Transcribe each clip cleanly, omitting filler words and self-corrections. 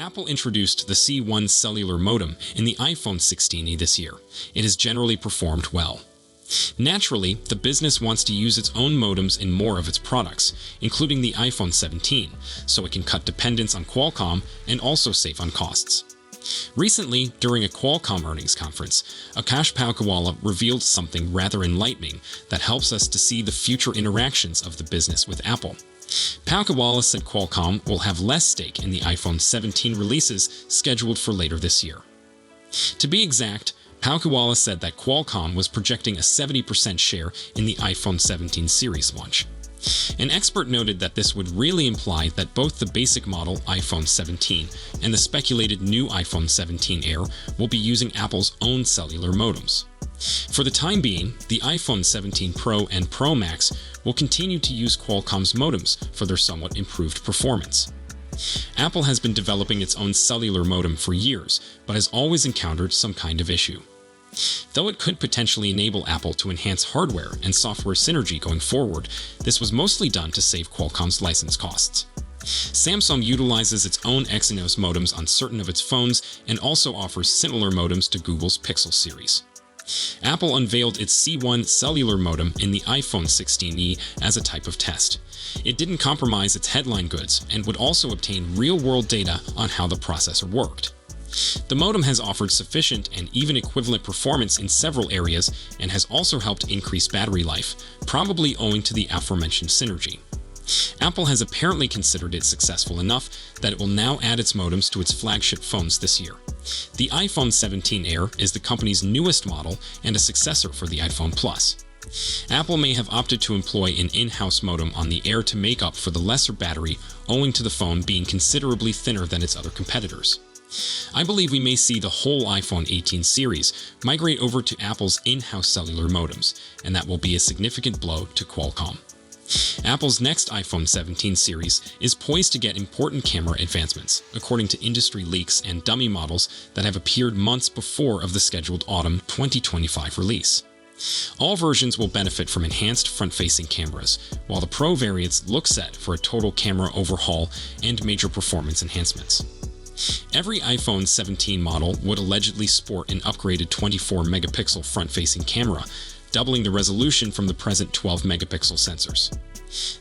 Apple introduced the C1 cellular modem in the iPhone 16e this year. It has generally performed well. Naturally, the business wants to use its own modems in more of its products, including the iPhone 17, so it can cut dependence on Qualcomm and also save on costs. Recently, during a Qualcomm earnings conference, Akash Palkhiwala revealed something rather enlightening that helps us to see the future interactions of the business with Apple. Palkhiwala said Qualcomm will have less stake in the iPhone 17 releases scheduled for later this year. To be exact, Palkhiwala said that Qualcomm was projecting a 70% share in the iPhone 17 series launch. An expert noted that this would really imply that both the basic model iPhone 17 and the speculated new iPhone 17 Air will be using Apple's own cellular modems. For the time being, the iPhone 17 Pro and Pro Max will continue to use Qualcomm's modems for their somewhat improved performance. Apple has been developing its own cellular modem for years, but has always encountered some kind of issue. Though it could potentially enable Apple to enhance hardware and software synergy going forward, this was mostly done to save Qualcomm's license costs. Samsung utilizes its own Exynos modems on certain of its phones and also offers similar modems to Google's Pixel series. Apple unveiled its C1 cellular modem in the iPhone 16e as a type of test. It didn't compromise its headline goods and would also obtain real-world data on how the processor worked. The modem has offered sufficient and even equivalent performance in several areas and has also helped increase battery life, probably owing to the aforementioned synergy. Apple has apparently considered it successful enough that it will now add its modems to its flagship phones this year. The iPhone 17 Air is the company's newest model and a successor for the iPhone Plus. Apple may have opted to employ an in-house modem on the Air to make up for the lesser battery, owing to the phone being considerably thinner than its other competitors. I believe we may see the whole iPhone 18 series migrate over to Apple's in-house cellular modems, and that will be a significant blow to Qualcomm. Apple's next iPhone 17 series is poised to get important camera advancements, according to industry leaks and dummy models that have appeared months before of the scheduled autumn 2025 release. All versions will benefit from enhanced front-facing cameras, while the Pro variants look set for a total camera overhaul and major performance enhancements. Every iPhone 17 model would allegedly sport an upgraded 24-megapixel front-facing camera, doubling the resolution from the present 12-megapixel sensors.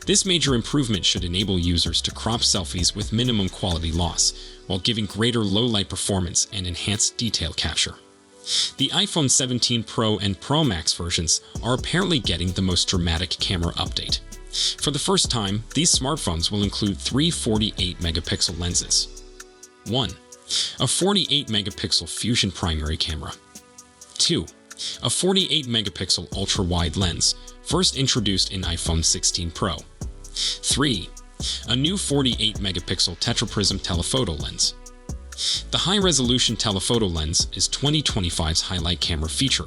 This major improvement should enable users to crop selfies with minimum quality loss, while giving greater low-light performance and enhanced detail capture. The iPhone 17 Pro and Pro Max versions are apparently getting the most dramatic camera update. For the first time, these smartphones will include three 48-megapixel lenses. 1. A 48-megapixel Fusion primary camera. 2. A 48-megapixel ultra-wide lens, first introduced in iPhone 16 Pro. 3. A new 48-megapixel tetraprism telephoto lens. The high-resolution telephoto lens is 2025's highlight camera feature,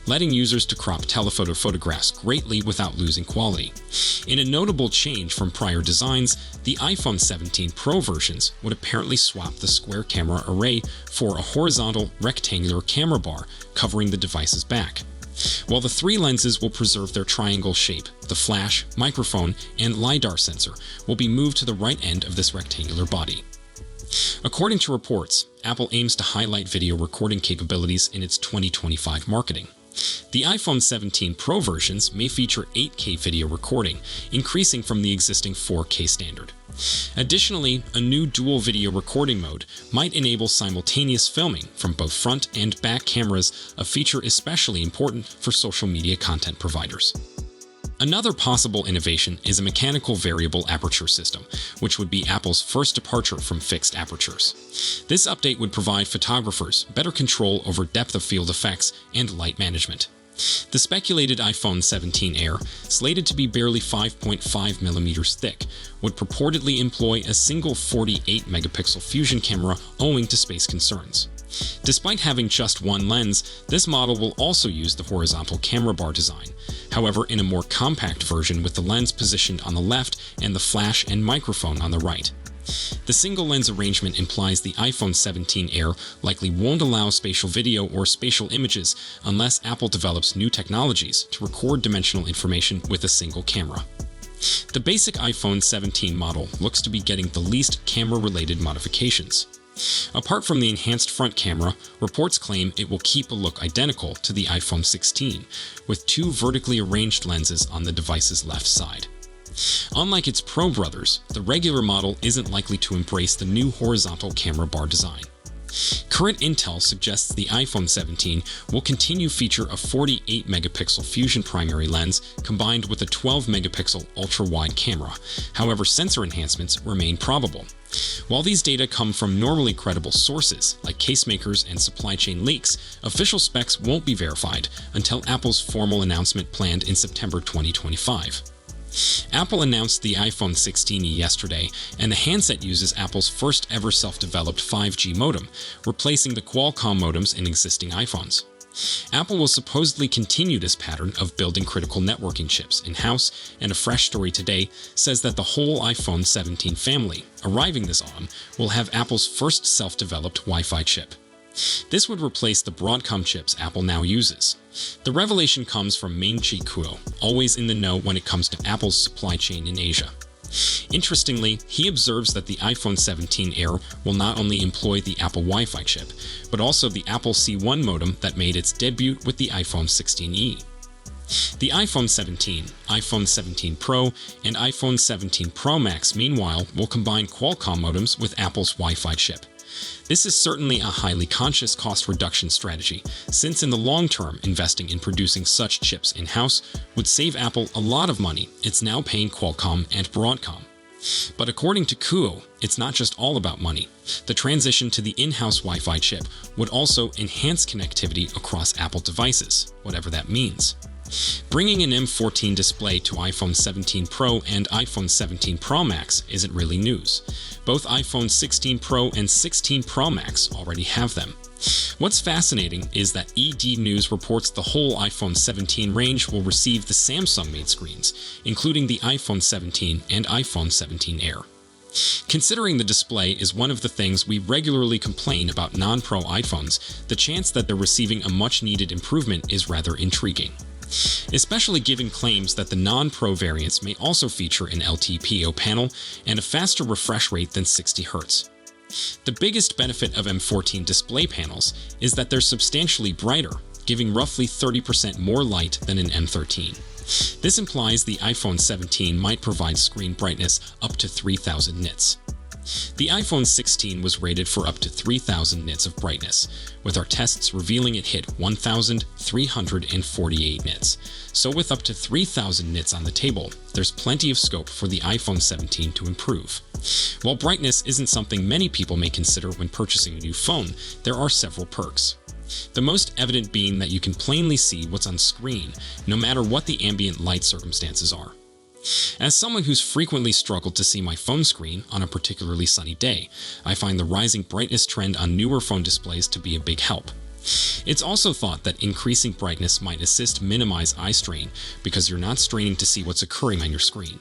letting users to crop telephoto photographs greatly without losing quality. In a notable change from prior designs, the iPhone 17 Pro versions would apparently swap the square camera array for a horizontal, rectangular camera bar covering the device's back. While the three lenses will preserve their triangle shape, the flash, microphone, and LiDAR sensor will be moved to the right end of this rectangular body. According to reports, Apple aims to highlight video recording capabilities in its 2025 marketing. The iPhone 17 Pro versions may feature 8K video recording, increasing from the existing 4K standard. Additionally, a new dual video recording mode might enable simultaneous filming from both front and back cameras, a feature especially important for social media content providers. Another possible innovation is a mechanical variable aperture system, which would be Apple's first departure from fixed apertures. This update would provide photographers better control over depth of field effects and light management. The speculated iPhone 17 Air, slated to be barely 5.5 millimeters thick, would purportedly employ a single 48-megapixel Fusion camera owing to space concerns. Despite having just one lens, this model will also use the horizontal camera bar design, however in a more compact version with the lens positioned on the left and the flash and microphone on the right. The single lens arrangement implies the iPhone 17 Air likely won't allow spatial video or spatial images unless Apple develops new technologies to record dimensional information with a single camera. The basic iPhone 17 model looks to be getting the least camera-related modifications. Apart from the enhanced front camera, reports claim it will keep a look identical to the iPhone 16, with two vertically arranged lenses on the device's left side. Unlike its Pro brothers, the regular model isn't likely to embrace the new horizontal camera bar design. Current intel suggests the iPhone 17 will continue feature a 48-megapixel fusion primary lens combined with a 12-megapixel ultra-wide camera. However, sensor enhancements remain probable. While these data come from normally credible sources, like casemakers and supply chain leaks, official specs won't be verified until Apple's formal announcement planned in September 2025. Apple announced the iPhone 16e yesterday, and the handset uses Apple's first ever self-developed 5G modem, replacing the Qualcomm modems in existing iPhones. Apple will supposedly continue this pattern of building critical networking chips in-house, and a fresh story today says that the whole iPhone 17 family, arriving this autumn, will have Apple's first self-developed Wi-Fi chip. This would replace the Broadcom chips Apple now uses. The revelation comes from Ming-Chi Kuo, always in the know when it comes to Apple's supply chain in Asia. Interestingly, he observes that the iPhone 17 Air will not only employ the Apple Wi-Fi chip, but also the Apple C1 modem that made its debut with the iPhone 16e. The iPhone 17, iPhone 17 Pro, and iPhone 17 Pro Max, meanwhile, will combine Qualcomm modems with Apple's Wi-Fi chip. This is certainly a highly conscious cost reduction strategy, since in the long term, investing in producing such chips in-house would save Apple a lot of money it's now paying Qualcomm and Broadcom. But according to Kuo, it's not just all about money. The transition to the in-house Wi-Fi chip would also enhance connectivity across Apple devices, whatever that means. Bringing an M14 display to iPhone 17 Pro and iPhone 17 Pro Max isn't really news. Both iPhone 16 Pro and 16 Pro Max already have them. What's fascinating is that ED News reports the whole iPhone 17 range will receive the Samsung-made screens, including the iPhone 17 and iPhone 17 Air. Considering the display is one of the things we regularly complain about non-Pro iPhones, the chance that they're receiving a much-needed improvement is rather intriguing. Especially given claims that the non-Pro variants may also feature an LTPO panel and a faster refresh rate than 60 Hz. The biggest benefit of M14 display panels is that they're substantially brighter, giving roughly 30% more light than an M13. This implies the iPhone 17 might provide screen brightness up to 3000 nits. The iPhone 16 was rated for up to 3000 nits of brightness, with our tests revealing it hit 1348 nits. So with up to 3000 nits on the table, there's plenty of scope for the iPhone 17 to improve. While brightness isn't something many people may consider when purchasing a new phone, there are several perks. The most evident being that you can plainly see what's on screen, no matter what the ambient light circumstances are. As someone who's frequently struggled to see my phone screen on a particularly sunny day, I find the rising brightness trend on newer phone displays to be a big help. It's also thought that increasing brightness might assist minimize eye strain because you're not straining to see what's occurring on your screen.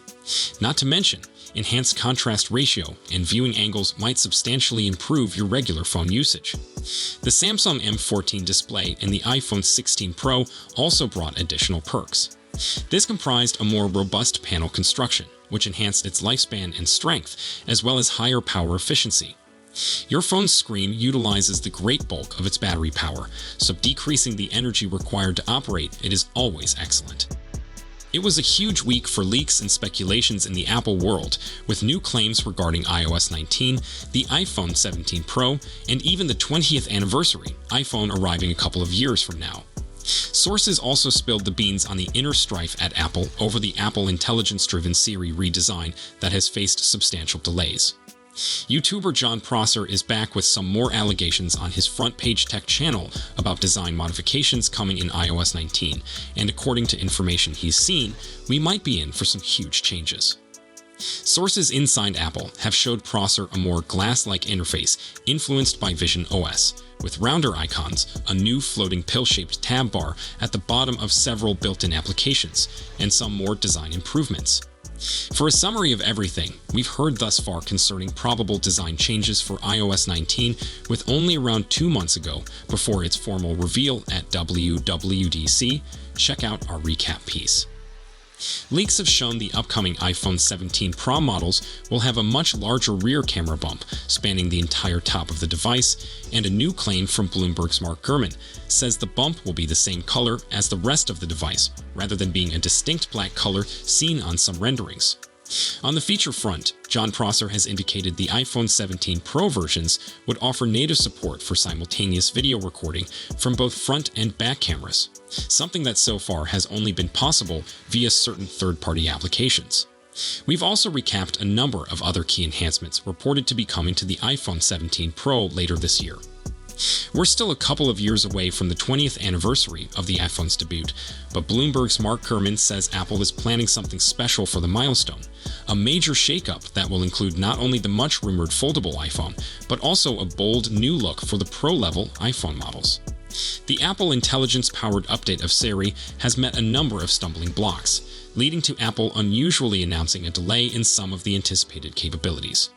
Not to mention, enhanced contrast ratio and viewing angles might substantially improve your regular phone usage. The Samsung M14 display and the iPhone 16 Pro also brought additional perks. This comprised a more robust panel construction, which enhanced its lifespan and strength, as well as higher power efficiency. Your phone's screen utilizes the great bulk of its battery power, so decreasing the energy required to operate it is always excellent. It was a huge week for leaks and speculations in the Apple world, with new claims regarding iOS 19, the iPhone 17 Pro, and even the 20th anniversary iPhone arriving a couple of years from now. Sources also spilled the beans on the inner strife at Apple over the Apple intelligence-driven Siri redesign that has faced substantial delays. YouTuber John Prosser is back with some more allegations on his Front Page Tech channel about design modifications coming in iOS 19, and according to information he's seen, we might be in for some huge changes. Sources inside Apple have showed Prosser a more glass-like interface influenced by Vision OS, with rounder icons, a new floating pill-shaped tab bar at the bottom of several built-in applications, and some more design improvements. For a summary of everything we've heard thus far concerning probable design changes for iOS 19, with only around 2 months ago before its formal reveal at WWDC, check out our recap piece. Leaks have shown the upcoming iPhone 17 Pro models will have a much larger rear camera bump, spanning the entire top of the device, and a new claim from Bloomberg's Mark Gurman says the bump will be the same color as the rest of the device, rather than being a distinct black color seen on some renderings. On the feature front, Jon Prosser has indicated the iPhone 17 Pro versions would offer native support for simultaneous video recording from both front and back cameras, something that so far has only been possible via certain third-party applications. We've also recapped a number of other key enhancements reported to be coming to the iPhone 17 Pro later this year. We're still a couple of years away from the 20th anniversary of the iPhone's debut, but Bloomberg's Mark Gurman says Apple is planning something special for the milestone, a major shakeup that will include not only the much-rumored foldable iPhone, but also a bold new look for the Pro-level iPhone models. The Apple Intelligence-powered update of Siri has met a number of stumbling blocks, leading to Apple unusually announcing a delay in some of the anticipated capabilities.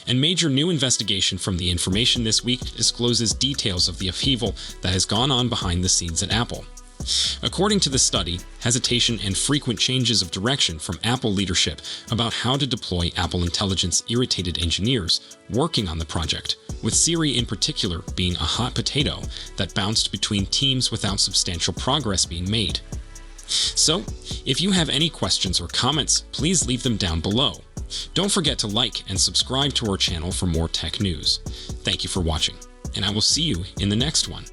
And major new investigation from The Information this week discloses details of the upheaval that has gone on behind the scenes at Apple. According to the study, hesitation and frequent changes of direction from Apple leadership about how to deploy Apple Intelligence irritated engineers working on the project, with Siri in particular being a hot potato that bounced between teams without substantial progress being made. So, if you have any questions or comments, please leave them down below. Don't forget to like and subscribe to our channel for more tech news. Thank you for watching, and I will see you in the next one.